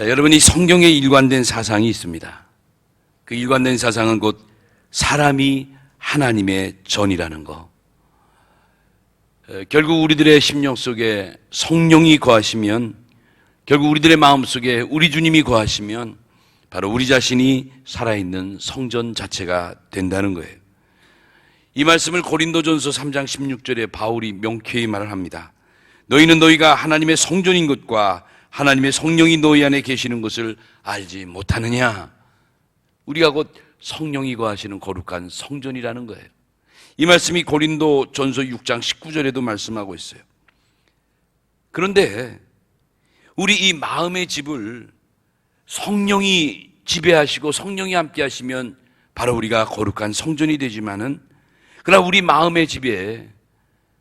여러분이 성경에 일관된 사상이 있습니다. 그 일관된 사상은 곧 사람이 하나님의 전이라는 거. 결국 우리들의 심령 속에 성령이 거하시면, 결국 우리들의 마음 속에 우리 주님이 거하시면 바로 우리 자신이 살아있는 성전 자체가 된다는 거예요. 이 말씀을 고린도전서 3장 16절에 바울이 명쾌히 말을 합니다. 너희는 너희가 하나님의 성전인 것과 하나님의 성령이 너희 안에 계시는 것을 알지 못하느냐. 우리가 곧 성령이 거하시는 거룩한 성전이라는 거예요. 이 말씀이 고린도전서 6장 19절에도 말씀하고 있어요. 그런데 우리 이 마음의 집을 성령이 지배하시고 성령이 함께 하시면 바로 우리가 거룩한 성전이 되지만은, 그러나 우리 마음의 집에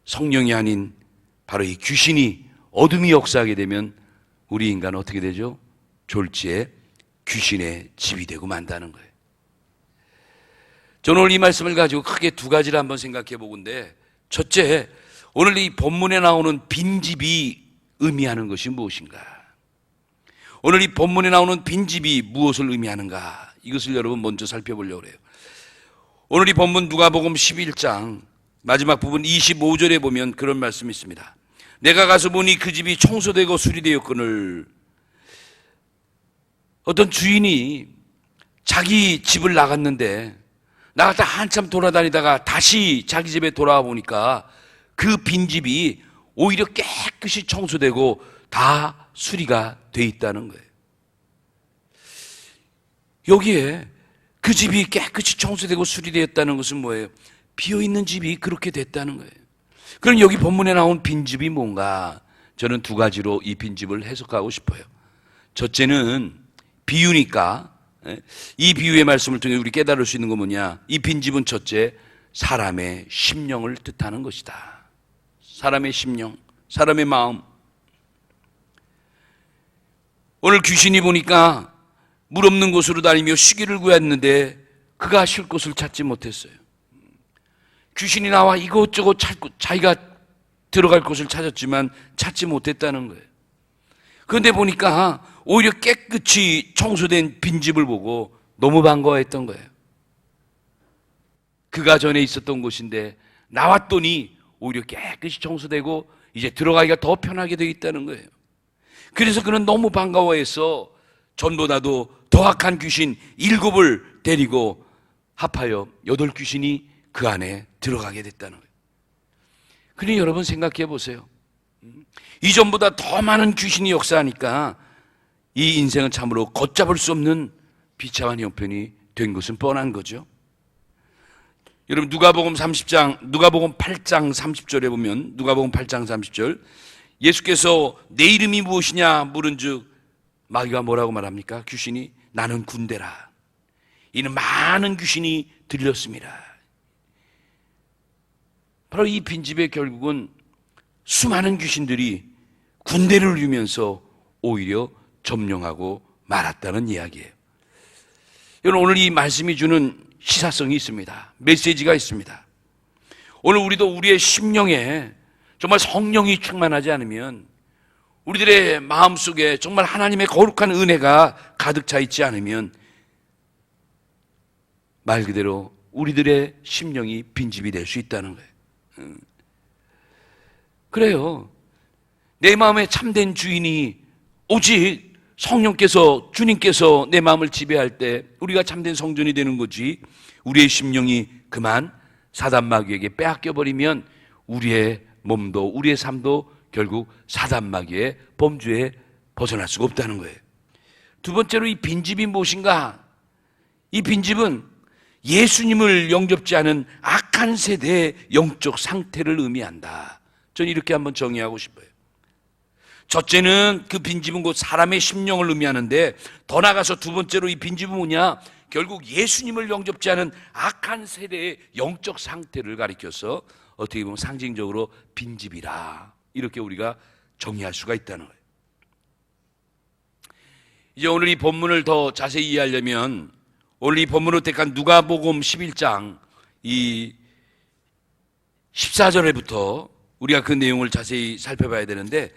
성령이 아닌 바로 이 귀신이, 어둠이 역사하게 되면 우리 인간은 어떻게 되죠? 졸지에 귀신의 집이 되고 만다는 거예요. 저는 오늘 이 말씀을 가지고 크게 두 가지를 한번 생각해 보건데, 첫째, 오늘 이 본문에 나오는 빈집이 의미하는 것이 무엇인가? 오늘 이 본문에 나오는 빈집이 무엇을 의미하는가? 이것을 여러분 먼저 살펴보려고 해요. 오늘 이 본문 누가복음 11장 마지막 부분 25절에 보면 그런 말씀이 있습니다. 내가 가서 보니 그 집이 청소되고 수리되었거늘. 어떤 주인이 자기 집을 나갔는데, 나갔다 한참 돌아다니다가 다시 자기 집에 돌아와 보니까 그 빈집이 오히려 깨끗이 청소되고 다 수리가 돼 있다는 거예요. 여기에 그 집이 깨끗이 청소되고 수리되었다는 것은 뭐예요? 비어있는 집이 그렇게 됐다는 거예요. 그럼 여기 본문에 나온 빈집이 뭔가? 저는 두 가지로 이 빈집을 해석하고 싶어요. 첫째는 비유니까, 이 비유의 말씀을 통해 우리 깨달을 수 있는 건 뭐냐? 이 빈집은 첫째, 사람의 심령을 뜻하는 것이다. 사람의 심령, 사람의 마음. 오늘 귀신이 보니까 물 없는 곳으로 다니며 쉬기를 구했는데 그가 쉴 곳을 찾지 못했어요. 귀신이 나와 이것저것 찾고 자기가 들어갈 곳을 찾았지만 찾지 못했다는 거예요. 그런데 보니까 오히려 깨끗이 청소된 빈집을 보고 너무 반가워했던 거예요. 그가 전에 있었던 곳인데 나왔더니 오히려 깨끗이 청소되고 이제 들어가기가 더 편하게 되어 있다는 거예요. 그래서 그는 너무 반가워해서 전보다도 더 악한 귀신 7을 데리고 합하여 8 귀신이 그 안에 들어가게 됐다는 거예요. 그러니 여러분 생각해 보세요. 이전보다 더 많은 귀신이 역사하니까 이 인생은 참으로 걷잡을 수 없는 비참한 형편이 된 것은 뻔한 거죠. 여러분 누가복음 8장 30절에 보면, 누가복음 8장 30절, 예수께서 내 이름이 무엇이냐 물은즉 마귀가 뭐라고 말합니까? 귀신이 나는 군대라. 이는 많은 귀신이 들렸습니다. 바로 이 빈집의 결국은 수많은 귀신들이 군대를 이루면서 오히려 점령하고 말았다는 이야기예요. 여러분 오늘 이 말씀이 주는 시사성이 있습니다. 메시지가 있습니다. 오늘 우리도 우리의 심령에 정말 성령이 충만하지 않으면, 우리들의 마음속에 정말 하나님의 거룩한 은혜가 가득 차 있지 않으면 말 그대로 우리들의 심령이 빈집이 될 수 있다는 거예요. 그래요. 내 마음에 참된 주인이 오직 성령께서, 주님께서 내 마음을 지배할 때 우리가 참된 성전이 되는 거지, 우리의 심령이 그만 사단 마귀에게 빼앗겨 버리면 우리의 몸도 우리의 삶도 결국 사단 마귀의 범주에 벗어날 수가 없다는 거예요. 두 번째로 이 빈집이 무엇인가? 이 빈집은 예수님을 영접지 않은 악한 세대의 영적 상태를 의미한다. 저는 이렇게 한번 정의하고 싶어요. 첫째는 그 빈집은 곧 사람의 심령을 의미하는데, 더 나아가서 두 번째로 이 빈집은 뭐냐? 결국 예수님을 영접지 않은 악한 세대의 영적 상태를 가리켜서 어떻게 보면 상징적으로 빈집이라, 이렇게 우리가 정의할 수가 있다는 거예요. 이제 오늘 이 본문을 더 자세히 이해하려면 오늘 이 본문으로 택한 누가복음 11장 이 14절에부터 우리가 그 내용을 자세히 살펴봐야 되는데,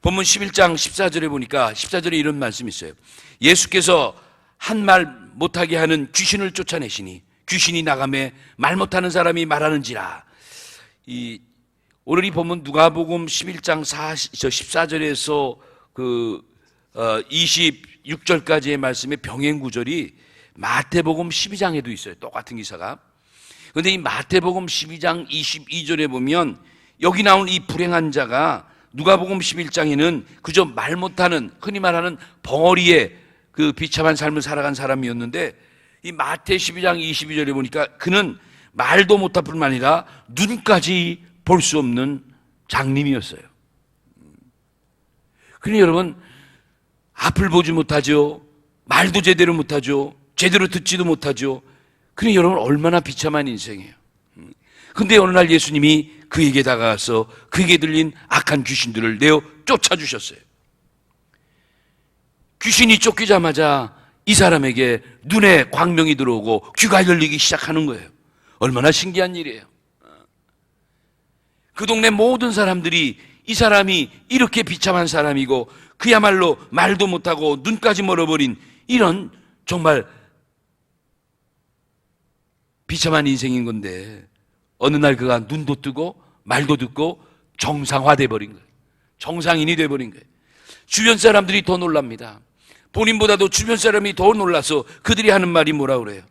본문 11장 14절에 보니까 14절에 이런 말씀이 있어요. 예수께서 한 말 못하게 하는 귀신을 쫓아내시니 귀신이 나가매 말 못하는 사람이 말하는지라. 오늘 이 본문 누가복음 11장 14절에서 26절까지의 말씀의 병행 구절이 마태복음 12장에도 있어요. 똑같은 기사가. 그런데 이 마태복음 12장 22절에 보면 여기 나온 이 불행한 자가 누가복음 11장에는 그저 말 못하는, 흔히 말하는 벙어리의 그 비참한 삶을 살아간 사람이었는데, 이 마태 12장 22절에 보니까 그는 말도 못할 뿐만 아니라 눈까지 볼 수 없는 장님이었어요. 그러니 여러분, 앞을 보지 못하죠. 말도 제대로 못하죠. 제대로 듣지도 못하죠. 그러니 여러분, 얼마나 비참한 인생이에요. 근데 어느 날 예수님이 그에게 다가가서 그에게 들린 악한 귀신들을 내어 쫓아주셨어요. 귀신이 쫓기자마자 이 사람에게 눈에 광명이 들어오고 귀가 열리기 시작하는 거예요. 얼마나 신기한 일이에요. 그 동네 모든 사람들이 이 사람이 이렇게 비참한 사람이고 그야말로 말도 못하고 눈까지 멀어버린 이런 정말 비참한 인생인 건데, 어느 날 그가 눈도 뜨고 말도 듣고 정상화돼 버린 거예요. 정상인이 돼 버린 거예요. 주변 사람들이 더 놀랍니다. 본인보다도 주변 사람이 더 놀라서 그들이 하는 말이 뭐라 그래요?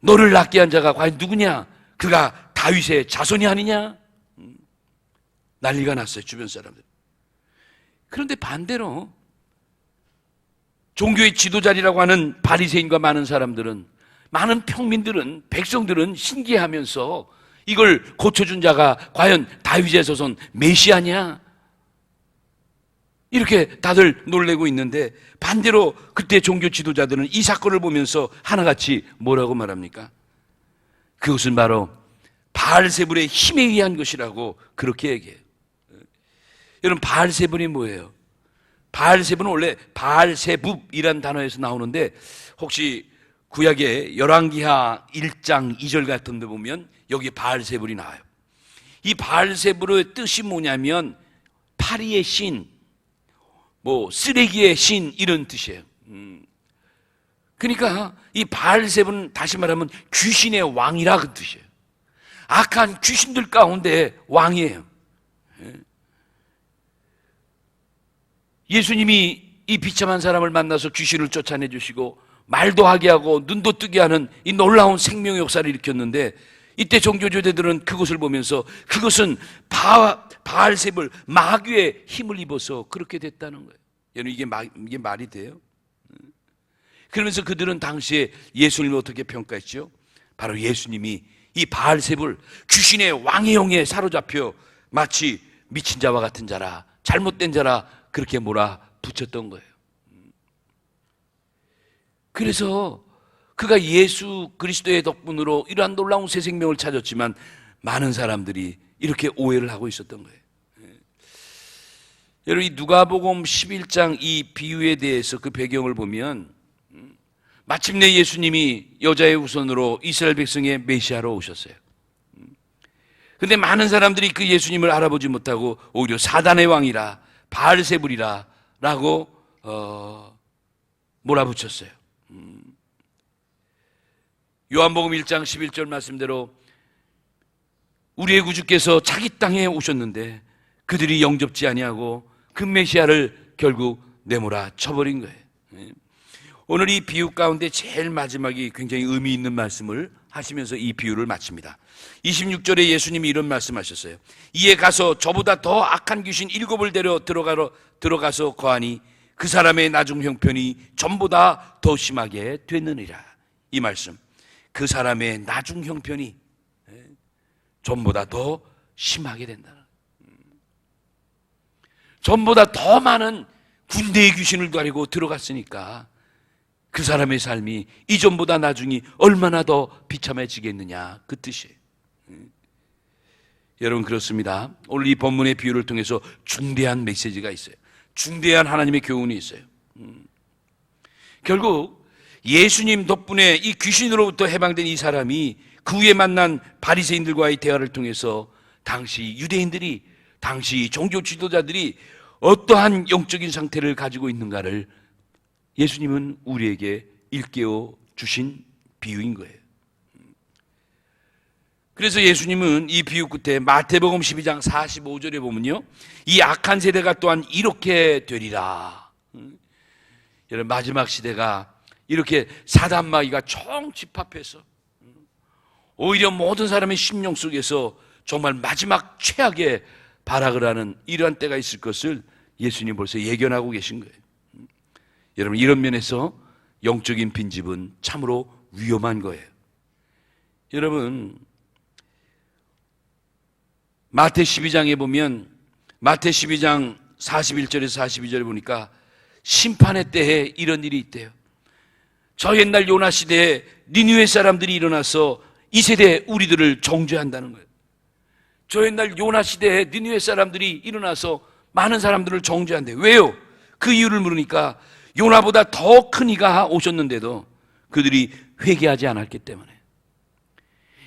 너를 낫게 한 자가 과연 누구냐? 그가 다윗의 자손이 아니냐? 난리가 났어요, 주변 사람들. 그런데 반대로 종교의 지도자리라고 하는 바리새인과 많은 사람들은, 많은 평민들은, 백성들은 신기해하면서 이걸 고쳐준 자가 과연 다윗의 자손 메시아냐? 이렇게 다들 놀래고 있는데, 반대로 그때 종교 지도자들은 이 사건을 보면서 하나같이 뭐라고 말합니까? 그것은 바로 바알세불의 힘에 의한 것이라고 그렇게 얘기해요. 여러분, 바알세불이 뭐예요? 바알세불은 원래 바알세붑이라는 단어에서 나오는데, 혹시 구약의 열왕기하 1장 2절 같은 데 보면 여기 바알세불이 나와요. 이 바알세불의 뜻이 뭐냐면 파리의 신, 쓰레기의 신, 이런 뜻이에요. 그러니까 이 바알세불은 다시 말하면 귀신의 왕이라 그 뜻이에요. 악한 귀신들 가운데 왕이에요. 예수님이 이 비참한 사람을 만나서 귀신을 쫓아내 주시고 말도 하게 하고 눈도 뜨게 하는 이 놀라운 생명의 역사를 일으켰는데, 이때 종교지도자들은 그것을 보면서 그것은 바알세불, 마귀의 힘을 입어서 그렇게 됐다는 거예요. 여러분, 이게 말이 돼요? 그러면서 그들은 당시에 예수님을 어떻게 평가했죠? 바로 예수님이 이 바알세불, 귀신의 왕의 영에 사로잡혀 마치 미친 자와 같은 자라, 잘못된 자라 그렇게 몰아붙였던 거예요. 그래서 그가 예수 그리스도의 덕분으로 이러한 놀라운 새 생명을 찾았지만 많은 사람들이 이렇게 오해를 하고 있었던 거예요. 여러분, 이 누가복음 11장 이 비유에 대해서 그 배경을 보면 마침내 예수님이 여자의 후손으로 이스라엘 백성의 메시아로 오셨어요. 그런데 많은 사람들이 그 예수님을 알아보지 못하고 오히려 사단의 왕이라, 바알세불이라 라고 몰아붙였어요. 요한복음 1장 11절 말씀대로 우리의 구주께서 자기 땅에 오셨는데 그들이 영접지 아니하고 그 메시아를 결국 내몰아 쳐버린 거예요. 오늘 이 비유 가운데 제일 마지막이 굉장히 의미 있는 말씀을 하시면서 이 비유를 마칩니다. 26절에 예수님이 이런 말씀하셨어요. 이에 가서 저보다 더 악한 귀신 7을 데려 들어가서 거하니 그 사람의 나중 형편이 전보다 더 심하게 되느니라. 이 말씀, 그 사람의 나중 형편이 전보다 더 심하게 된다. 전보다 더 많은 군대의 귀신을 가리고 들어갔으니까 그 사람의 삶이 이전보다 나중이 얼마나 더 비참해지겠느냐, 그 뜻이에요. 여러분, 그렇습니다. 오늘 이 본문의 비유를 통해서 중대한 메시지가 있어요. 중대한 하나님의 교훈이 있어요. 결국 예수님 덕분에 이 귀신으로부터 해방된 이 사람이 그 후에 만난 바리새인들과의 대화를 통해서 당시 유대인들이 당시 종교 지도자들이 어떠한 영적인 상태를 가지고 있는가를 예수님은 우리에게 일깨워 주신 비유인 거예요. 그래서 예수님은 이 비유 끝에 마태복음 12장 45절에 보면요, 이 악한 세대가 또한 이렇게 되리라. 여러분, 마지막 시대가 이렇게 사단 마귀가 총집합해서 오히려 모든 사람의 심령 속에서 정말 마지막 최악의 발악을 하는 이러한 때가 있을 것을 예수님 벌써 예견하고 계신 거예요. 여러분, 이런 면에서 영적인 빈집은 참으로 위험한 거예요. 여러분, 마태 12장에 보면, 마태 12장 41절에서 42절에 보니까 심판의 때에 이런 일이 있대요. 저 옛날 요나 시대에 니느웨 사람들이 일어나서 이 세대 우리들을 정죄한다는 거예요. 저 옛날 요나 시대에 니느웨 사람들이 일어나서 많은 사람들을 정죄한대요. 왜요? 그 이유를 물으니까 요나보다 더 큰 이가 오셨는데도 그들이 회개하지 않았기 때문에.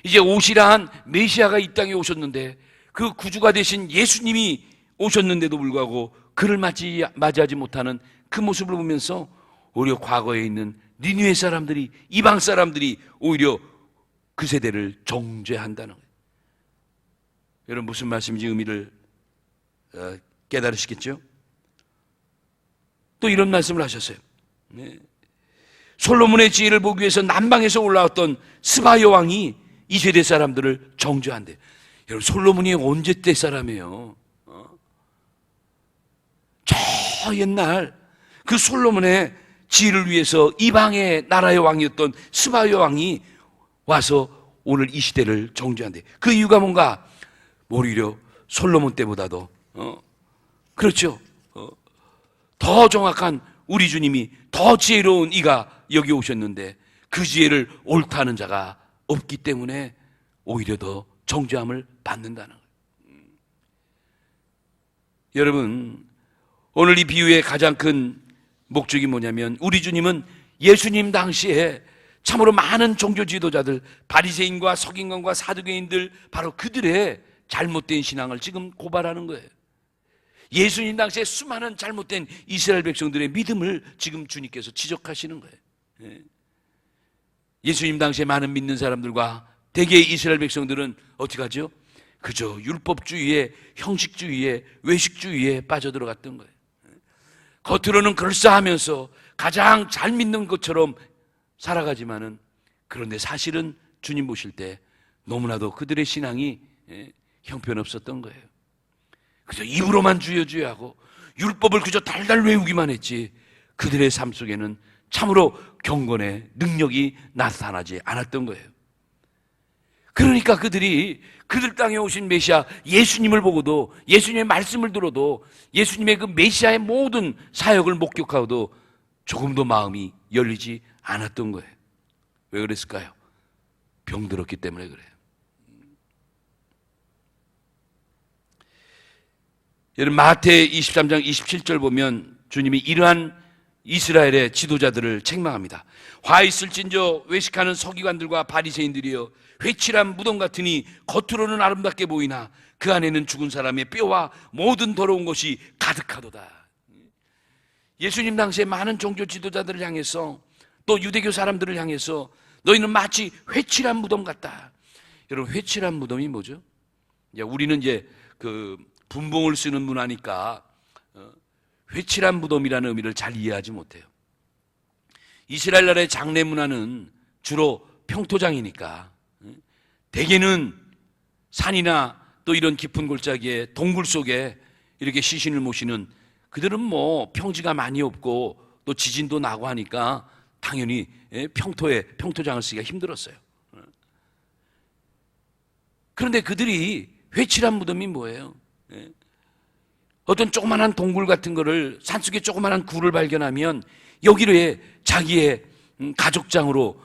이제 오시라한 메시아가 이 땅에 오셨는데, 그 구주가 되신 예수님이 오셨는데도 불구하고 그를 맞이하지 못하는 그 모습을 보면서 오히려 과거에 있는 니느웨 사람들이, 이방 사람들이 오히려 그 세대를 정죄한다는 거예요. 여러분, 무슨 말씀인지 의미를 깨달으시겠죠? 또 이런 말씀을 하셨어요. 솔로몬의 지혜를 보기 위해서 남방에서 올라왔던 스바 여왕이 이 세대 사람들을 정죄한대요. 여러분, 솔로몬이 언제 때 사람이에요? 저 옛날 그 솔로몬의 지혜를 위해서 이방의 나라의 왕이었던 스바 여왕이 와서 오늘 이 시대를 정죄한대. 그 이유가 뭔가? 오히려 솔로몬 때보다도 그렇죠, 더 정확한 우리 주님이, 더 지혜로운 이가 여기 오셨는데 그 지혜를 옳다는 자가 없기 때문에 오히려 더 정죄함을 받는다는 거예요. 여러분, 오늘 이 비유의 가장 큰 목적이 뭐냐면, 우리 주님은 예수님 당시에 참으로 많은 종교 지도자들, 바리새인과 서기관과 사두개인들, 바로 그들의 잘못된 신앙을 지금 고발하는 거예요. 예수님 당시에 수많은 잘못된 이스라엘 백성들의 믿음을 지금 주님께서 지적하시는 거예요. 예수님 당시에 많은 믿는 사람들과 대개의 이스라엘 백성들은 어떻게 하죠? 그저 율법주의에, 형식주의에, 외식주의에 빠져들어갔던 거예요. 겉으로는 그럴싸하면서 가장 잘 믿는 것처럼 살아가지만은, 그런데 사실은 주님 보실 때 너무나도 그들의 신앙이 형편없었던 거예요. 그저 입으로만 주여 주여 하고 율법을 그저 달달 외우기만 했지, 그들의 삶 속에는 참으로 경건의 능력이 나타나지 않았던 거예요. 그러니까 그들이 그들 땅에 오신 메시아 예수님을 보고도, 예수님의 말씀을 들어도, 예수님의 그 메시아의 모든 사역을 목격하고도 조금도 마음이 열리지 않았던 거예요. 왜 그랬을까요? 병들었기 때문에 그래요. 여러분, 마태 23장 27절 보면 주님이 이러한 이스라엘의 지도자들을 책망합니다. 화 있을진저 외식하는 서기관들과 바리새인들이여, 회칠한 무덤 같으니 겉으로는 아름답게 보이나 그 안에는 죽은 사람의 뼈와 모든 더러운 것이 가득하도다. 예수님 당시에 많은 종교 지도자들을 향해서, 또 유대교 사람들을 향해서 너희는 마치 회칠한 무덤 같다. 여러분, 회칠한 무덤이 뭐죠? 우리는 이제 그 분봉을 쓰는 문화니까 회칠한 무덤이라는 의미를 잘 이해하지 못해요. 이스라엘 나라의 장례 문화는 주로 평토장이니까 대개는 산이나 또 이런 깊은 골짜기에 동굴 속에 이렇게 시신을 모시는, 그들은 뭐 평지가 많이 없고 또 지진도 나고 하니까 당연히 평토장을 쓰기가 힘들었어요. 그런데 그들이 회칠한 무덤이 뭐예요? 어떤 조그만한 동굴 같은 거를, 산속에 조그만한 굴을 발견하면 여기를 자기의 가족장으로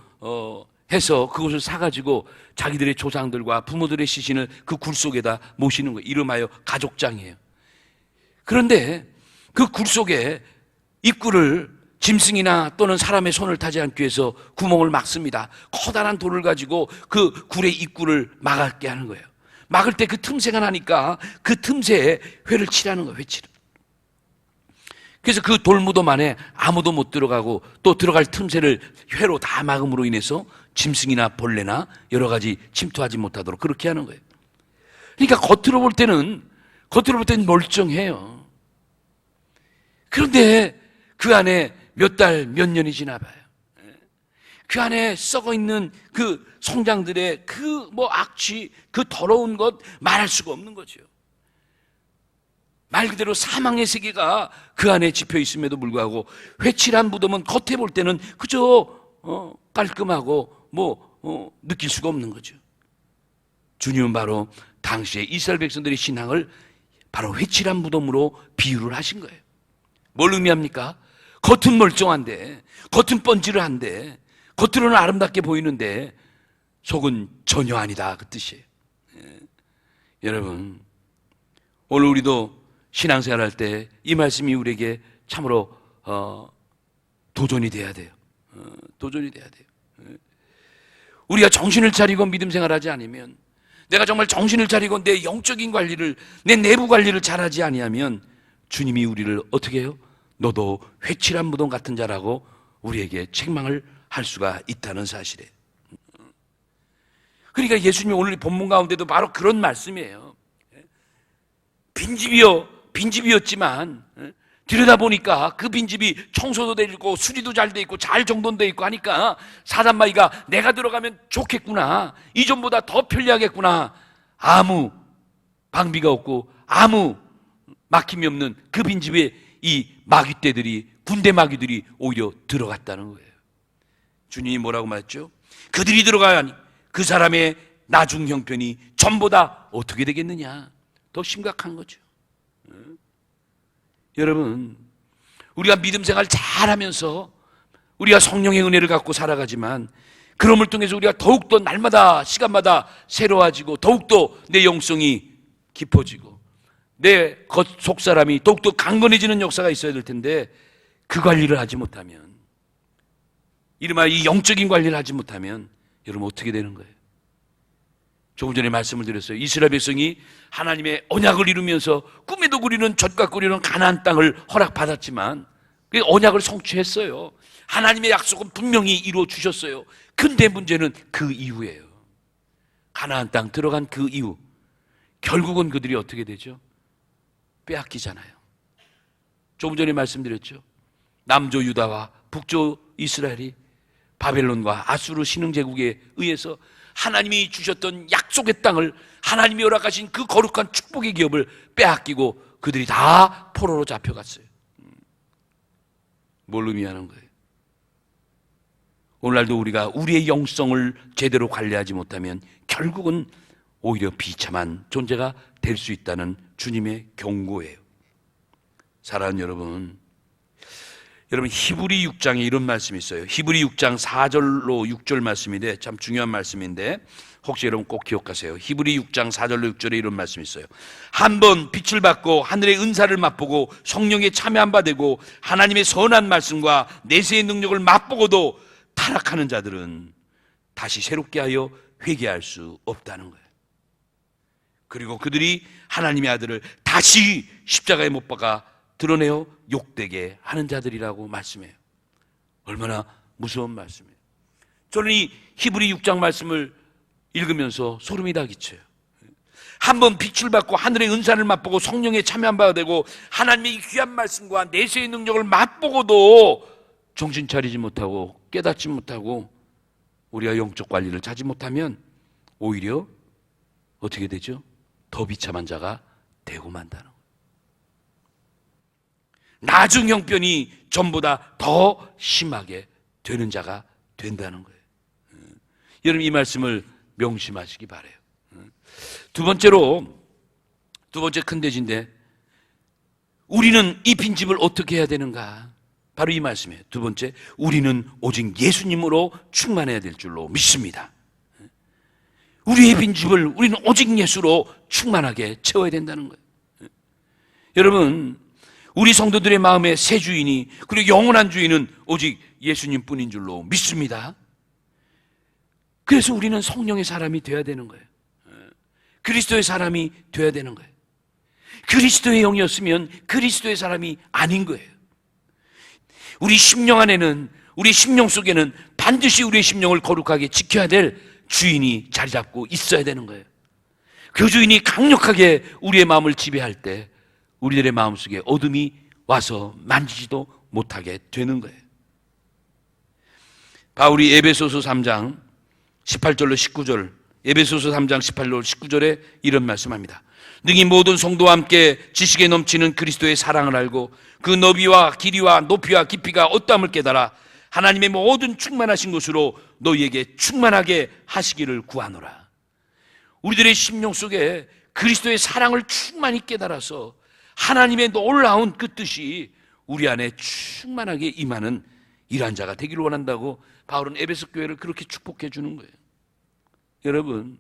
해서 그것을 사가지고 자기들의 조상들과 부모들의 시신을 그 굴 속에다 모시는 거예요. 이름하여 가족장이에요. 그런데 그 굴 속에 입구를 짐승이나 또는 사람의 손을 타지 않기 위해서 구멍을 막습니다. 커다란 돌을 가지고 그 굴의 입구를 막게 하는 거예요. 막을 때 그 틈새가 나니까 그 틈새에 회를 치라는 거예요. 회치를. 그래서 그 돌무덤 안에 아무도 못 들어가고 또 들어갈 틈새를 회로 다 막음으로 인해서 짐승이나 벌레나 여러 가지 침투하지 못하도록 그렇게 하는 거예요. 그러니까 겉으로 볼 때는 멀쩡해요. 그런데 그 안에 몇 달, 몇 년이 지나 봐요. 그 안에 썩어 있는 그 성장들의 그 악취, 그 더러운 것 말할 수가 없는 거죠. 말 그대로 사망의 세계가 그 안에 집혀 있음에도 불구하고 회칠한 무덤은 겉에 볼 때는 그저 깔끔하고 느낄 수가 없는 거죠. 주님은 바로 당시에 이스라엘 백성들의 신앙을 바로 회칠한 무덤으로 비유를 하신 거예요. 뭘 의미합니까? 겉은 멀쩡한데, 겉은 번지르한데, 겉으로는 아름답게 보이는데 속은 전혀 아니다, 그 뜻이에요. 여러분, 오늘 우리도 신앙생활 할 때 이 말씀이 우리에게 참으로 도전이 돼야 돼요. 도전이 돼야 돼요. 우리가 정신을 차리고 믿음 생활하지 않으면, 내가 정말 정신을 차리고 내 영적인 관리를, 내 내부 관리를 잘하지 아니하면 주님이 우리를 어떻게 해요? 너도 회칠한 무덤 같은 자라고 우리에게 책망을 할 수가 있다는 사실이에요. 그러니까 예수님이 오늘 본문 가운데도 바로 그런 말씀이에요. 빈집이었지만 들여다보니까 그 빈집이 청소도 돼 있고 수리도 잘 돼 있고 잘 정돈돼 있고 하니까 사단마귀가 내가 들어가면 좋겠구나, 이전보다 더 편리하겠구나, 아무 방비가 없고 아무 막힘이 없는 그 빈집에 이 마귀떼들이, 군대 마귀들이 오히려 들어갔다는 거예요. 주님이 뭐라고 말했죠? 그들이 들어가야니 그 사람의 나중 형편이 전보다 어떻게 되겠느냐. 더 심각한 거죠. 여러분, 우리가 믿음 생활 잘하면서 우리가 성령의 은혜를 갖고 살아가지만 그럼을 통해서 우리가 더욱더 날마다 시간마다 새로워지고 더욱더 내 영성이 깊어지고 내 속사람이 더욱더 강건해지는 역사가 있어야 될 텐데 그 관리를 하지 못하면, 이른바 이 영적인 관리를 하지 못하면 여러분 어떻게 되는 거예요? 조금 전에 말씀을 드렸어요. 이스라엘 백성이 하나님의 언약을 이루면서 꿈에도 그리는 젖과 꿀이는 가나안 땅을 허락받았지만 그 언약을 성취했어요. 하나님의 약속은 분명히 이루어 주셨어요. 근데 문제는 그 이후예요. 가나안 땅 들어간 그 이후 결국은 그들이 어떻게 되죠? 빼앗기잖아요. 조금 전에 말씀드렸죠. 남조 유다와 북조 이스라엘이 바벨론과 아수르 신흥제국에 의해서 하나님이 주셨던 약속의 땅을, 하나님이 허락하신 그 거룩한 축복의 기업을 빼앗기고 그들이 다 포로로 잡혀갔어요. 뭘 의미하는 거예요? 오늘날도 우리가 우리의 영성을 제대로 관리하지 못하면 결국은 오히려 비참한 존재가 될 수 있다는 주님의 경고예요. 사랑하는 여러분, 히브리 6장에 이런 말씀이 있어요. 히브리 6장 4절로 6절 말씀인데 참 중요한 말씀인데 혹시 여러분 꼭 기억하세요. 히브리 6장 4절로 6절에 이런 말씀이 있어요. 한번 빛을 받고 하늘의 은사를 맛보고 성령에 참여한 바 되고 하나님의 선한 말씀과 내세의 능력을 맛보고도 타락하는 자들은 다시 새롭게 하여 회개할 수 없다는 거예요. 그리고 그들이 하나님의 아들을 다시 십자가에 못 박아 드러내어 욕되게 하는 자들이라고 말씀해요. 얼마나 무서운 말씀이에요. 저는 이 히브리 6장 말씀을 읽으면서 소름이 다 끼쳐요. 한번 빛을 받고 하늘의 은사를 맛보고 성령에 참여한 바가 되고 하나님의 귀한 말씀과 내세의 능력을 맛보고도 정신 차리지 못하고 깨닫지 못하고 우리가 영적 관리를 하지 못하면 오히려 어떻게 되죠? 더 비참한 자가 되고 만다는 거예요. 나중 형편이 전보다 더 심하게 되는 자가 된다는 거예요. 여러분 이 말씀을 명심하시기 바라요. 두 번째 큰 대지인데 우리는 이 빈집을 어떻게 해야 되는가? 바로 이 말씀이에요. 두 번째, 우리는 오직 예수님으로 충만해야 될 줄로 믿습니다. 우리의 빈집을 우리는 오직 예수로 충만하게 채워야 된다는 거예요. 여러분, 우리 성도들의 마음의 새 주인이, 그리고 영원한 주인은 오직 예수님뿐인 줄로 믿습니다. 그래서 우리는 성령의 사람이 되어야 되는 거예요. 그리스도의 사람이 되어야 되는 거예요. 그리스도의 영이었으면 그리스도의 사람이 아닌 거예요. 우리 심령 안에는, 우리 심령 속에는 반드시 우리의 심령을 거룩하게 지켜야 될 주인이 자리 잡고 있어야 되는 거예요. 그 주인이 강력하게 우리의 마음을 지배할 때 우리들의 마음속에 어둠이 와서 만지지도 못하게 되는 거예요. 바울이 에베소서 3장 18절로 19절, 에베소서 3장 18절 19절에 이런 말씀합니다. 능히 모든 성도와 함께 지식에 넘치는 그리스도의 사랑을 알고 그 너비와 길이와 높이와 깊이가 어떠함을 깨달아 하나님의 모든 충만하신 것으로 너희에게 충만하게 하시기를 구하노라. 우리들의 심령 속에 그리스도의 사랑을 충만히 깨달아서 하나님의 놀라운 그 뜻이 우리 안에 충만하게 임하는 이러한 자가 되기를 원한다고 바울은 에베소 교회를 그렇게 축복해 주는 거예요. 여러분,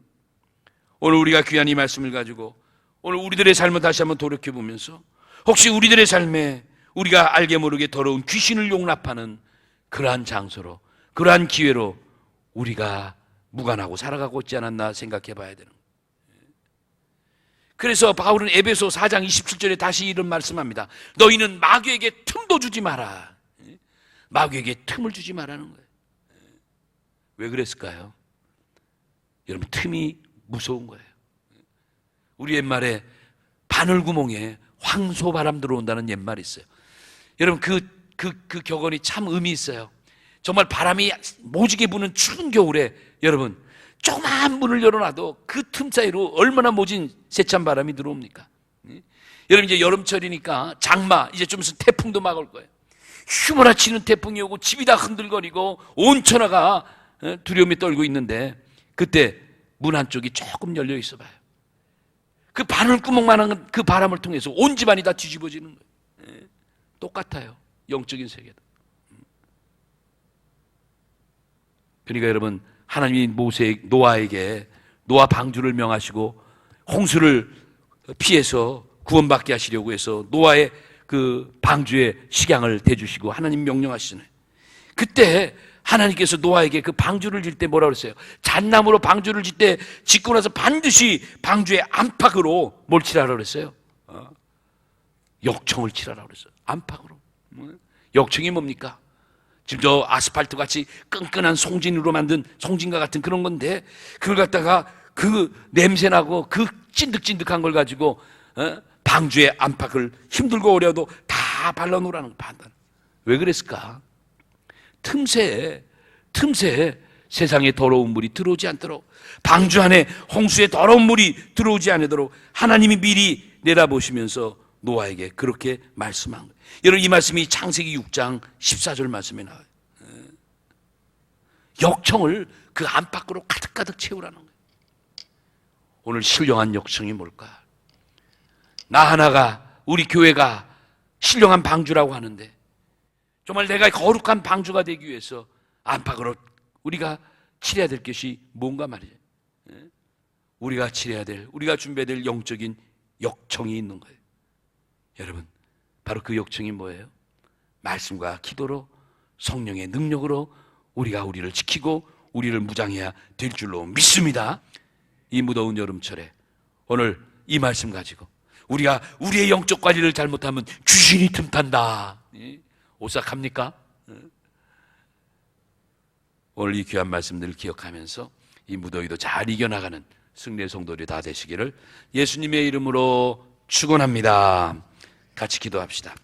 오늘 우리가 귀한 이 말씀을 가지고 오늘 우리들의 삶을 다시 한번 돌이켜 보면서 혹시 우리들의 삶에 우리가 알게 모르게 더러운 귀신을 용납하는 그러한 장소로, 그러한 기회로 우리가 무관하고 살아가고 있지 않았나 생각해 봐야 되는 거예요. 그래서 바울은 에베소 4장 27절에 다시 이런 말씀합니다. 너희는 마귀에게 틈도 주지 마라. 마귀에게 틈을 주지 말라는 거예요. 왜 그랬을까요? 여러분, 틈이 무서운 거예요. 우리 옛말에 바늘구멍에 황소바람 들어온다는 옛말이 있어요. 여러분, 그 격언이 참 의미 있어요. 정말 바람이 모지게 부는 추운 겨울에 여러분, 조그마한 문을 열어놔도 그 틈 사이로 얼마나 모진 세찬 바람이 들어옵니까? 여러분, 이제 여름철이니까 장마, 이제 좀 있으면 태풍도 막 올 거예요. 휘몰아치는 태풍이 오고 집이 다 흔들거리고 온 천하가 두려움에 떨고 있는데 그때 문 한쪽이 조금 열려 있어 봐요. 그 바늘구멍만한 그 바람을 통해서 온 집안이 다 뒤집어지는 거예요. 똑같아요. 영적인 세계도. 그러니까 여러분, 하나님이 노아에게 노아 방주를 명하시고 홍수를 피해서 구원받게 하시려고 해서 노아의 그 방주에 식양을 대주시고 하나님 명령하시잖아요. 그때 하나님께서 노아에게 그 방주를 질 때 뭐라고 그랬어요? 잣나무로 방주를 짓고 나서 반드시 방주의 안팎으로 뭘 칠하라고 그랬어요? 역청을 칠하라고 그랬어요. 안팎으로. 역청이 뭡니까? 지금 저 아스팔트 같이 끈끈한 송진으로 만든 송진과 같은 그런 건데 그걸 갖다가 그 냄새나고 그 찐득찐득한 걸 가지고 방주의 안팎을 힘들고 어려도 다 발라놓으라는 판단. 왜 그랬을까? 틈새에 세상에 더러운 물이 들어오지 않도록, 방주 안에 홍수의 더러운 물이 들어오지 않도록 하나님이 미리 내다보시면서 노아에게 그렇게 말씀한 거예요. 여러분, 이 말씀이 창세기 6장 14절 말씀에 나와요. 역청을 그 안팎으로 가득가득 채우라는 거예요. 오늘 신령한 역청이 뭘까? 나 하나가, 우리 교회가 신령한 방주라고 하는데 정말 내가 거룩한 방주가 되기 위해서 안팎으로 우리가 칠해야 될 것이 뭔가 말이죠. 우리가 칠해야 될, 우리가 준비해야 될 영적인 역청이 있는 거예요. 여러분, 바로 그 역청이 뭐예요? 말씀과 기도로, 성령의 능력으로 우리가 우리를 지키고 우리를 무장해야 될 줄로 믿습니다. 이 무더운 여름철에 오늘 이 말씀 가지고 우리가 우리의 영적 관리를 잘못하면 귀신이 틈탄다. 오싹합니까? 오늘 이 귀한 말씀들을 기억하면서 이 무더위도 잘 이겨나가는 승리의 성도들이 다 되시기를 예수님의 이름으로 축원합니다. 같이 기도합시다.